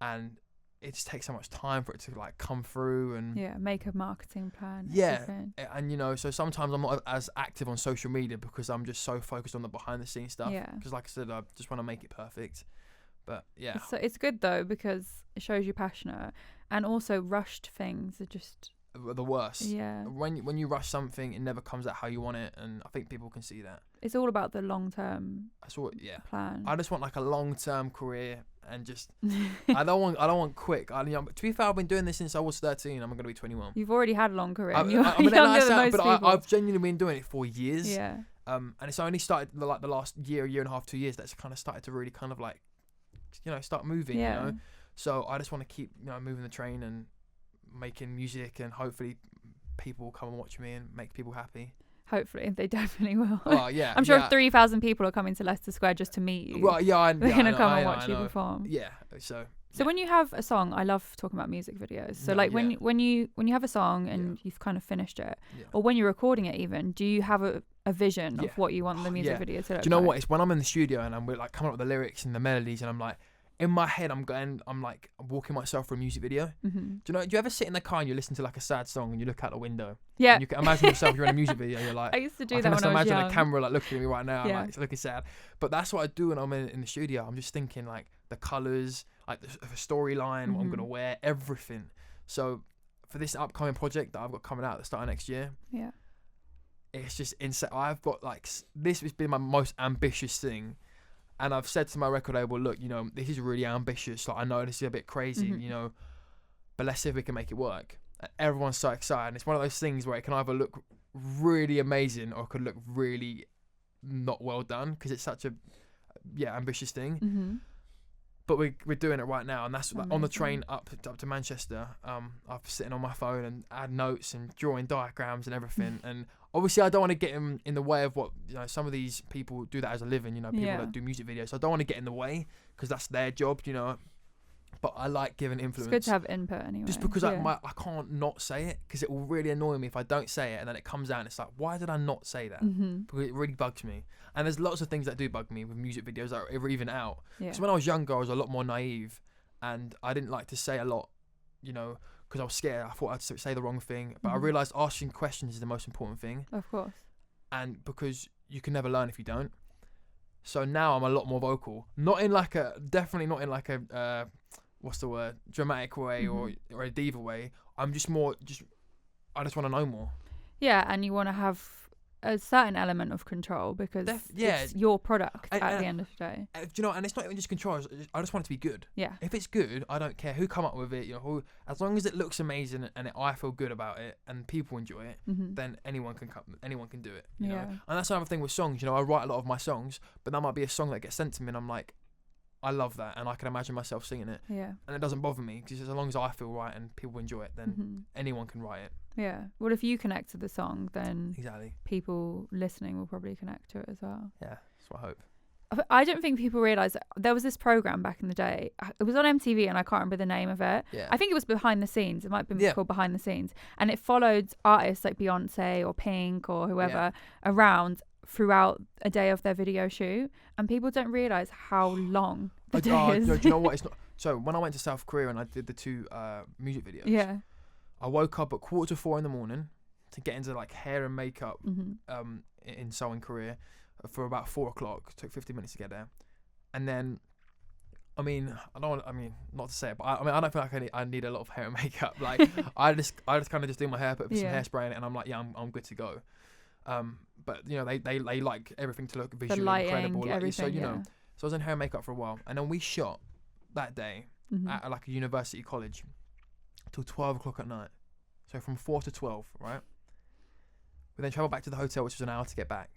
and it just takes so much time for it to like come through and
make a marketing plan.
Everything. And so sometimes I'm not as active on social media because I'm just so focused on the behind the scenes stuff. Because like I said, I just want to make it perfect. But
so it's good though, because it shows you're passionate, and also rushed things are just
the worst.
Yeah.
When you rush something, it never comes out how you want it, and I think people can see that.
It's all about the long-term plan.
I just want like a long-term career, and just I don't want quick. To be fair, I've been doing this since I was 13. I'm going to be 21.
You've already had a long career.
I mean,
younger than most people.
I've genuinely been doing it for years.
Yeah.
And it's only started like the last year and a half, 2 years that's kind of started to really kind of like, start moving.
Yeah.
You know. So I just want to keep moving the train and making music, and hopefully people come and watch me and make people happy.
Hopefully, they definitely will.
Oh yeah,
I'm sure 3,000 people are coming to Leicester Square just to meet you.
Well, yeah,
they're gonna come and watch you perform.
Yeah, so
when you have a song, I love talking about music videos. So when you have a song and you've kind of finished it, or when you're recording it, even, do you have a vision of what you want the music video to look like?
Do you know what? It's when I'm in the studio and we're like coming up with the lyrics and the melodies, and I'm like, in my head, I'm walking myself through a music video.
Mm-hmm.
Do you ever sit in the car and you listen to like a sad song and you look out the window?
Yeah.
And you can imagine yourself, you're in a music video, you're like,
I used to do that when I was young.
I can imagine a camera like looking at me right now, and like, it's looking sad. But that's what I do when I'm in the studio. I'm just thinking like the colours, like the storyline, what I'm going to wear, everything. So for this upcoming project that I've got coming out at the start of next year, it's just insane. I've got like, this has been my most ambitious thing. And I've said to my record label, look, this is really ambitious. Like, I know this is a bit crazy, but let's see if we can make it work. And everyone's so excited. And it's one of those things where it can either look really amazing or it could look really not well done, because it's such a ambitious thing.
Mm-hmm.
But we're doing it right now, and that's like, on the train up to Manchester. I'm sitting on my phone and add notes and drawing diagrams and everything. And obviously, I don't want to get in the way of what some of these people do that as a living. People that do music videos. So I don't want to get in the way, because that's their job. But I like giving influence.
It's good to have input anyway.
Just because I can't not say it, because it will really annoy me if I don't say it, and then it comes out and it's like, why did I not say that?
Mm-hmm.
Because it really bugs me. And there's lots of things that do bug me with music videos that are even out.
Yeah.
So when I was younger, I was a lot more naive, and I didn't like to say a lot, because I was scared. I thought I'd say the wrong thing. But I realised asking questions is the most important thing.
Of course.
And because you can never learn if you don't. So now I'm a lot more vocal. Definitely not in like a, what's the word, dramatic way or a diva way. I'm just more, I just want to know more.
Yeah, and you want to have a certain element of control, because it's your product at the end of the day.
And it's not even just control. I just want it to be good.
Yeah.
If it's good, I don't care who come up with it. As long as it looks amazing and I feel good about it and people enjoy it, then anyone can do it. You know? And that's another thing with songs. I write a lot of my songs, but that might be a song that gets sent to me, and I'm like, I love that, and I can imagine myself singing it.
Yeah.
And it doesn't bother me, because as long as I feel right and people enjoy it, then anyone can write it.
Yeah. Well, if you connect to the song, then
exactly
people listening will probably connect to it as well.
Yeah, that's what I hope.
I don't think people realise that there was this program back in the day. It was on MTV, and I can't remember the name of it.
Yeah.
I think it was Behind the Scenes. It might have been called Behind the Scenes. And it followed artists like Beyonce or Pink or whoever around throughout a day of their video shoot. And people don't realise how long the day is.
Do you know what? It's not. So when I went to South Korea and I did the 2 music videos, I woke up at 3:45 in the morning to get into like hair and makeup in Seoul in Korea for about 4 o'clock. Took 50 minutes to get there, and then, not to say it, but I don't feel like I need a lot of hair and makeup. Like I just kind of just do my hair, put some hairspray in it, and I'm like, I'm good to go. But they like everything to look visually incredible. So I was in hair and makeup for a while, and then we shot that day at like a university college till 12 o'clock at night. So from 4 to 12, right? We then travelled back to the hotel, which was an hour to get back.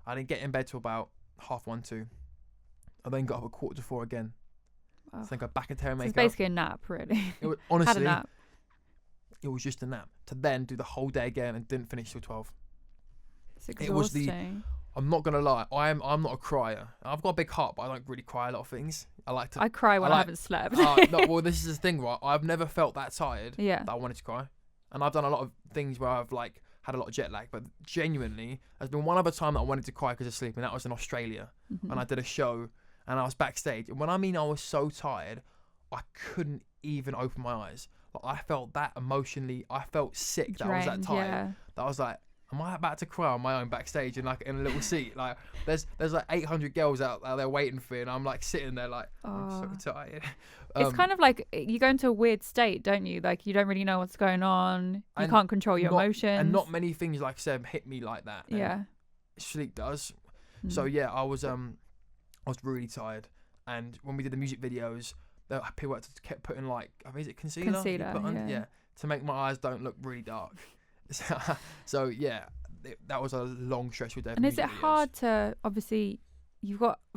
I didn't get in bed till about 1:30, 2. I then got up at 3:45 again. So then got back into hair and makeup.
It's basically a nap, really.
It was, honestly,
had a nap.
It was just a nap. To then do the whole day again and didn't finish till 12.
It's exhausting.
I'm not gonna lie, I'm not a crier. I've got a big heart, but I don't really cry a lot of things. I
cry when I haven't slept.
No, well, this is the thing, right? I've never felt that tired that I wanted to cry, and I've done a lot of things where I've like had a lot of jet lag. But genuinely, there's been one other time that I wanted to cry because of sleep, and that was in Australia, and I did a show, and I was backstage. And when I was so tired, I couldn't even open my eyes. Like I felt that emotionally. I felt sick that I was that tired. That I was like, am I about to cry on my own backstage in a little seat? Like there's like 800 girls out there waiting for me, and I'm like sitting there like I'm so tired.
It's kind of like you go into a weird state, don't you? Like you don't really know what's going on. You can't control your emotions.
And not many things, like I said, hit me like that.
Yeah.
Sleep does. So yeah, I was really tired. And when we did the music videos, people kept putting like, I think, is it concealer?
Yeah.
To make my eyes don't look really dark. So yeah, that was a long stressful day.
And is it hard to, obviously,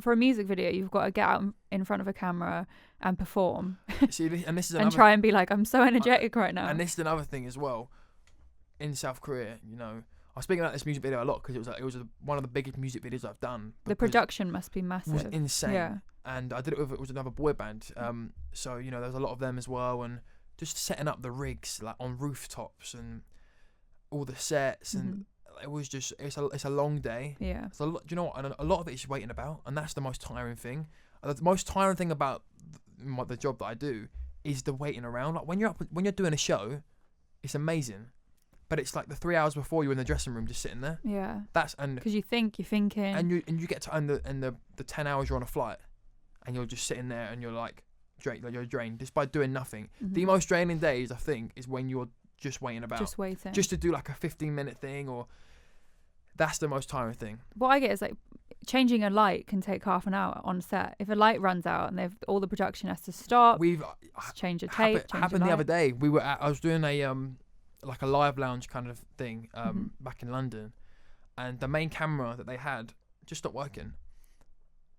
for a music video, you've got to get out in front of a camera and perform.
See, and this is
and try and be like, I'm so energetic right now.
And this is another thing as well. In South Korea, I was speaking about this music video a lot because it was one of the biggest music videos I've done.
The production must be massive.
It was insane.
Yeah.
And I did it with another boy band. So there was a lot of them as well, and just setting up the rigs like on rooftops and all the sets, and it was just it's a long day.
Yeah.
It's a lot, do you know what? And a lot of it is waiting about, and that's the most tiring thing. The most tiring thing about the job that I do is the waiting around. Like when you're doing a show, it's amazing, but it's like the 3 hours before you're in the dressing room just sitting there.
Yeah.
Because
you're thinking,
and you get to the 10 hours you're on a flight, and you're just sitting there and you're like you're drained just by doing nothing. The most draining days, I think, is when you're just waiting about,
just waiting,
just to do like a 15-minute thing, or that's the most tiring thing.
What I get is like changing a light can take half an hour on set. If a light runs out and all the production has to stop,
we've
change a tape.
Happened the other day. I was doing a like a live lounge kind of thing back in London, and the main camera that they had just stopped working,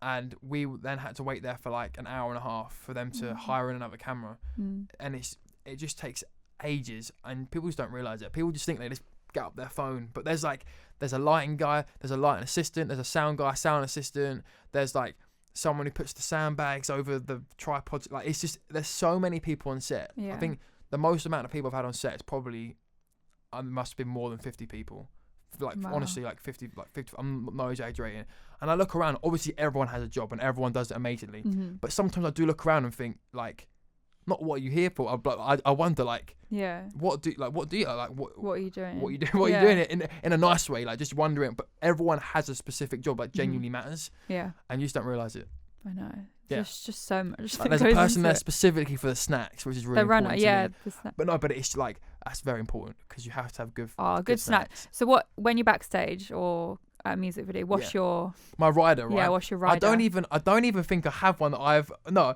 and we then had to wait there for like an hour and a half for them to hire in another camera, and it just takes ages, and people just don't realize it. People just think they just get up their phone, but there's a lighting guy, there's a lighting assistant, there's a sound guy, sound assistant, there's like someone who puts the sandbags over the tripods. Like it's just, there's so many people on set. I think the most amount of people I've had on set is probably must have been more than 50 people. Like honestly, like 50. I'm not exaggerating. And I look around. Obviously, everyone has a job and everyone does it amazingly. But sometimes I do look around and think like, not what are you here for? I wonder like, what are you doing?
What are you doing?
What are you doing it in a nice way? Like just wondering. But everyone has a specific job that genuinely matters. Yeah. And you just don't realize it.
I know. There's just so much.
Like there's a person there specifically for the snacks, which is really important.
The runner,
But it's like that's very important because you have to have good
snacks. So when you're backstage or a music video, what's your
rider? Right?
Yeah, what's your rider?
I don't even think I have one that I've no.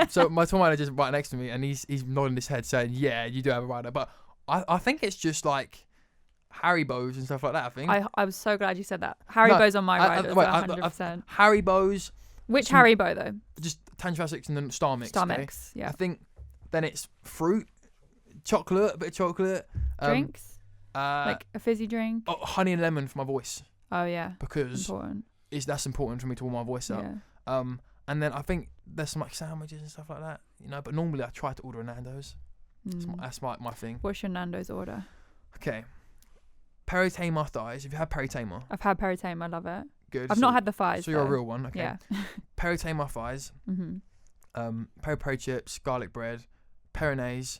So my tour manager's right next to me, and he's nodding his head saying, "Yeah, you do have a rider." But I think it's just like HRVYs and stuff like that. I think
I was so glad you said that. HRVYs on my rider. 100%.
HRVYs.
Which HRVY though?
Just Tangerine Classics and then Star Mix.
Star Mix, yeah.
I think then it's fruit, chocolate, a bit of chocolate.
Drinks? Like a fizzy drink?
Oh, honey and lemon for my voice.
Oh yeah.
Because that's important for me to warm my voice up. Yeah. And then I think there's some like sandwiches and stuff like that, but normally I try to order a Nando's. That's my thing.
What's your Nando's order?
Okay. Peri Tamar thighs. Have you had Peri Tamar?
I've had Peri Tamar, I love it.
Good.
I've not had the thighs.
So you're a real one, okay.
Yeah.
Peri Tamar thighs. Peri chips, garlic bread, Peronaise,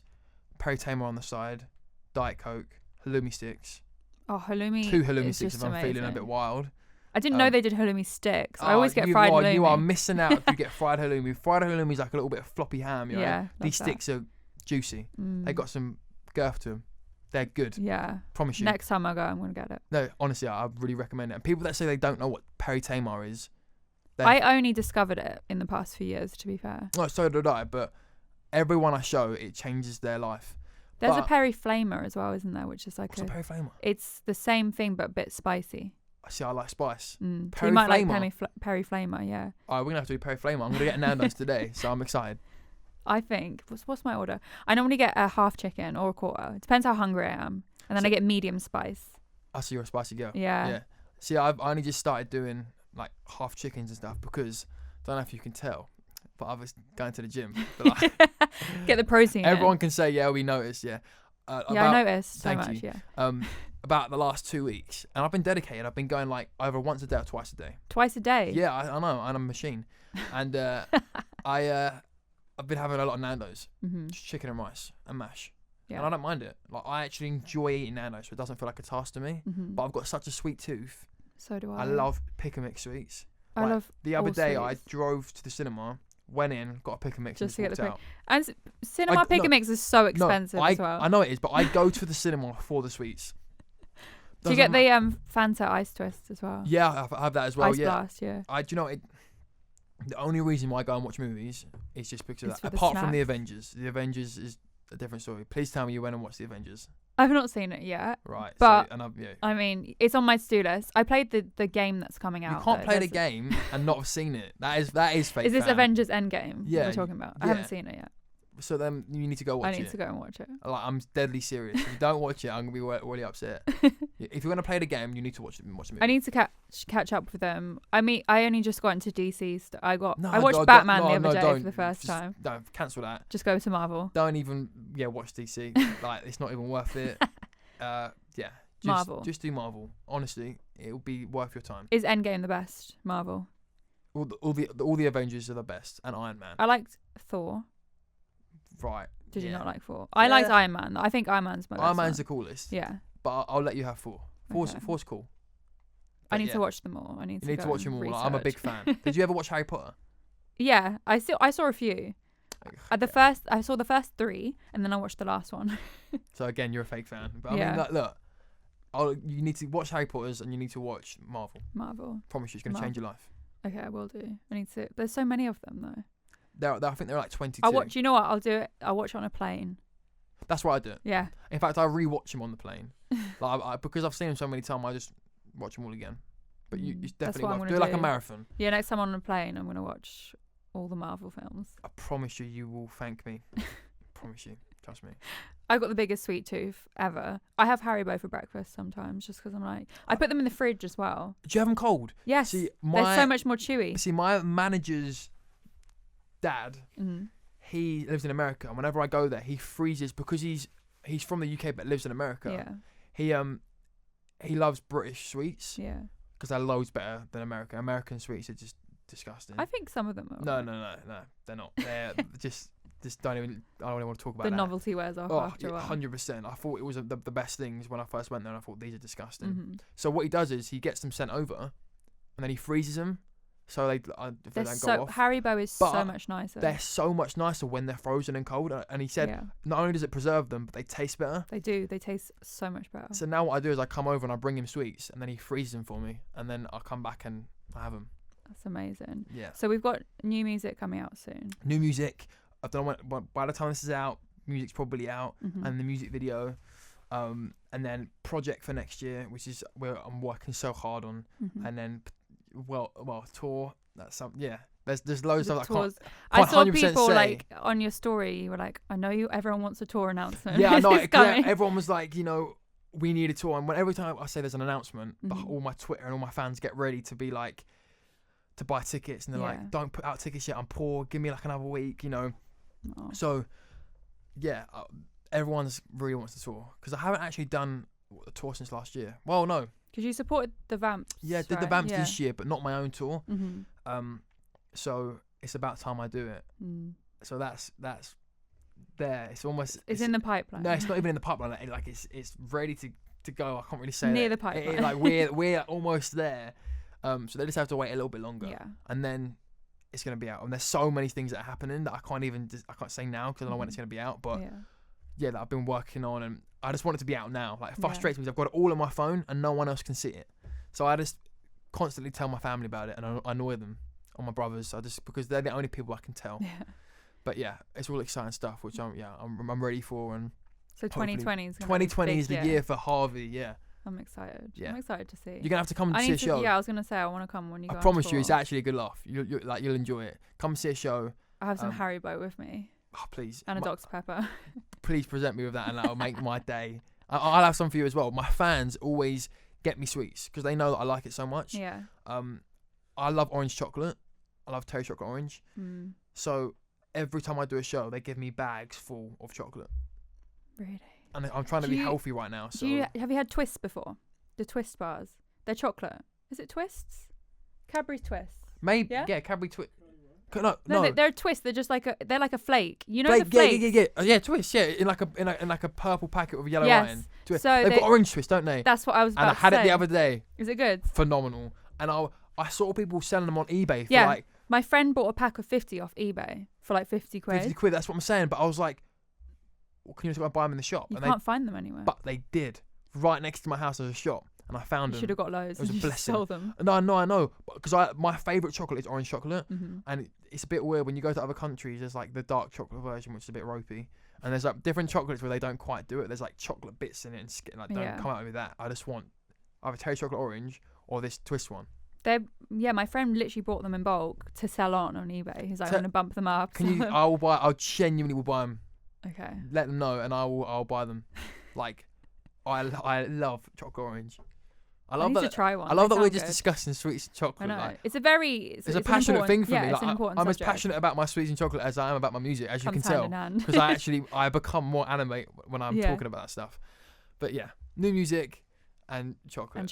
Peri Tamar on the side, Diet Coke, halloumi sticks.
Oh, halloumi.
2 halloumi sticks if
amazing.
I'm feeling a bit wild.
I didn't know they did halloumi sticks. I always get fried halloumi.
You are missing out if you get fried halloumi. Fried halloumi is like a little bit of floppy ham.
Yeah.
These sticks are juicy. They got some girth to them. They're good.
Yeah.
Promise you.
Next time I go, I'm going to get it.
No, honestly, I really recommend it. And people that say they don't know what Peri Tamar is.
I only discovered it in the past few years, to be fair.
Oh, so did I. But everyone I show, it changes their life.
There's a Peri Flamer as well, isn't there? Which is like
what's a Peri Flamer?
It's the same thing, but a bit spicy.
See, I like spice.
So you might like Peri Flamer, yeah.
All right, we're going to have to do Peri Flamer. I'm going to get Nando's today, so I'm excited.
I think, what's my order? I normally get a half chicken or a quarter. It depends how hungry I am. And then I get medium spice.
I see you're a spicy girl.
Yeah.
See, I only just started doing like half chickens and stuff because, I don't know if you can tell, but I was going to the gym. But, like,
get the protein.
Everyone can say, yeah, we noticed, yeah.
I noticed so much, yeah.
About the last 2 weeks. And I've been dedicated. I've been going like either once a day or twice a day.
Twice a day?
Yeah, I know. I'm a machine. And I've been having a lot of Nando's. Just chicken and rice and mash. and I don't mind it. Like I actually enjoy eating nanos, so it doesn't feel like a task to me. But I've got such a sweet tooth.
So do I.
I love pick and mix sweets.
I love
the other day.
sweets.
I drove to the cinema, went in, got a pick and mix,
just
and
to get
walked out.
And cinema pick and mix is so expensive as well.
I know it is, but I go to the cinema for the sweets.
Do you get the Fanta ice twist as well?
Yeah, I have that as well.
Ice blast, yeah.
The only reason why I go and watch movies is just because of that. Apart from the Avengers. The Avengers is a different story. Please tell me you went and watched the Avengers.
I've not seen it yet.
Right.
But, I mean, it's on my to-do list. I played the game that's coming out.
You can't play the game and not have seen it. That is fake.
Is this Avengers Endgame we're talking about? I haven't seen it yet.
So then you need to go watch it.
I need to go and watch it.
Like, I'm deadly serious. If you don't watch it, I'm going to be really upset. If you're going to play the game, you need to watch the movie.
I need to catch up with them. I mean, I only just got into DC. I watched Batman the other day for the first time.
No, cancel that.
Just go to Marvel.
Don't even, watch DC. Like, it's not even worth it. Marvel. Just do Marvel. Honestly, it'll be worth your time.
Is Endgame the best Marvel?
All the Avengers are the best, and Iron Man.
I liked Thor.
Right.
Did you not like Thor? I liked Iron Man. I think Iron Man's my best.
Iron Man's the coolest.
Yeah.
But I'll let you have Thor. Thor's cool.
But I need to watch them all. You need to watch them all. Like,
I'm a big fan. Did you ever watch Harry Potter?
Yeah, I saw a few. I saw the first 3, and then I watched the last one.
So again, you're a fake fan. But I mean, look, you need to watch Harry Potter's, and you need to watch Marvel. Promise you, it's going to change your life.
Okay, I will do. I need to. There's so many of them though.
I think they're like 22.
You know what? I'll do it. I'll watch it on a plane.
That's what I do.
Yeah.
In fact, I rewatch them on the plane. Because I've seen them so many times, I just watch them all again. But you definitely do like a marathon.
Yeah, next time I'm on a plane, I'm going to watch all the Marvel films.
I promise you will thank me. I promise you. Trust me.
I've got the biggest sweet tooth ever. I have HRVY for breakfast sometimes just because I'm like... I put them in the fridge as well.
Do you have them cold?
Yes. See, they're so much more chewy.
See, my manager's dad, he lives in America, and whenever I go there, he freezes because he's from the UK but lives in America. Yeah. He loves British sweets. Yeah. Because they're loads better than American. American sweets are just disgusting.
I think some of them are.
No, they're not. They're just don't even. I don't even want to talk about
the
that.
Novelty wears off after a while.
100%. I thought it was the best things when I first went there, and I thought these are disgusting. So what he does is he gets them sent over, and then he freezes them. So they don't go off.
HRVY is so much nicer.
They're so much nicer when they're frozen and cold. And he said not only does it preserve them, but they taste better.
They do. They taste so much better.
So now what I do is I come over and I bring him sweets, and then he freezes them for me, and then I'll come back and I have them.
That's amazing.
Yeah.
So we've got new music coming out soon.
New music. I don't know when, by the time this is out, music's probably out, and the music video. And then project for next year, which is where I'm working so hard on, and then tour. That's There's loads of that.
I saw people like on your story. You were like, I know you. Everyone wants a tour announcement.
Yeah, I know. Everyone was like, we need a tour. And every time I say there's an announcement, all my Twitter and all my fans get ready to be like, to buy tickets, and they're like, don't put out tickets yet. I'm poor. Give me like another week. So, yeah, everyone's really wants to tour because I haven't actually done a tour since last year. Well, no.
Because you supported the Vamps.
Yeah, did the Vamps this year, but not my own tour. So it's about time I do it. So that's there. It's in
the pipeline.
No, it's not even in the pipeline. It's ready to go. I can't really say
near the pipeline.
We're almost there. So they just have to wait a little bit longer. Yeah. And then it's gonna be out. And there's so many things that are happening that I can't say now because I don't know when it's gonna be out. But yeah, that I've been working on, and I just want it to be out now. Like, it frustrates me because I've got it all on my phone and no one else can see it. So I just constantly tell my family about it, and I annoy them, or my brothers. Because they're the only people I can tell. Yeah. But yeah, it's all exciting stuff, which I'm ready for. And
so 2020 is
2020 is the year for HRVY. Yeah.
I'm excited. Yeah. I'm excited to see.
You're gonna have to come and see a show.
Yeah, I was gonna say I want to come when you go.
I promise you, it's actually a good laugh. You'll enjoy it. Come see a show.
I have some HRVY with me.
Oh, please.
And a Dr. Pepper.
Please present me with that, and that'll make my day. I'll have some for you as well. My fans always get me sweets because they know that I like it so much. Yeah. I love orange chocolate. I love Terry chocolate orange. So every time I do a show, they give me bags full of chocolate.
Really?
And I'm trying to be healthy right now. So
have you had Twists before? The Twist bars. They're chocolate. Is it Twists? Cadbury's Twists.
Maybe. Yeah, Cadbury Twist. No,
they're a twist. They're just like a flake. You know the flakes?
Yeah, twist. Yeah, in like a purple packet with yellow writing. Twist.
So
they've got orange twist, don't they?
That's what I was about to say.
And I had it the other day.
Is it good?
Phenomenal. And I saw people selling them on eBay for like.
My friend bought a pack of 50 off eBay for like 50 quid.
50 quid. That's what I'm saying. But I was like, well, can you just go and buy them in the shop?
You can't find them anywhere.
But they did. Right next to my house there's a shop. And I found them.
You should have got loads.
It was a blessing.
Sold them.
No, I know. Because my favourite chocolate is orange chocolate. And it's a bit weird when you go to other countries. There's like the dark chocolate version, which is a bit ropey. And there's like different chocolates where they don't quite do it. There's like chocolate bits in it and like don't come out with that. I just want either cherry chocolate orange or this twist one.
My friend literally bought them in bulk to sell on eBay. He's like, I'm going to bump them up.
I'll genuinely will buy them.
Okay.
Let them know and I'll buy them. Like, I love chocolate orange. I need
to try one.
I love that we're just discussing sweets and chocolate.
I know.
Like,
it's a
passionate thing for me.
It's an important
I'm
subject.
as passionate about my sweets and chocolate as I am about my music, as you can tell. Because I become more animate when I'm talking about that stuff. But yeah, new music and chocolate.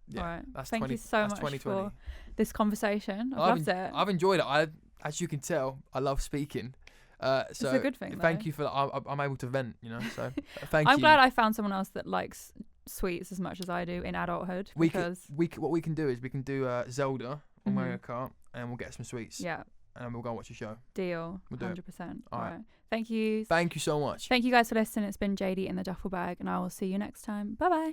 Yeah, all right. Thank you so much for this conversation. I've loved it. I've enjoyed it. As you can tell, I love speaking. So it's a good thing. Thank you for that. I'm able to vent, So thank you.
I'm glad I found someone else that likes sweets as much as I do in adulthood.
What we can do is we can do Zelda on Mario Kart and we'll get some sweets.
Yeah.
And we'll go and watch a show.
Deal.
We'll do
100%. All right. Thank you.
Thank you so much.
Thank you guys for listening. It's been JD in the Duffle Bag and I will see you next time. Bye bye.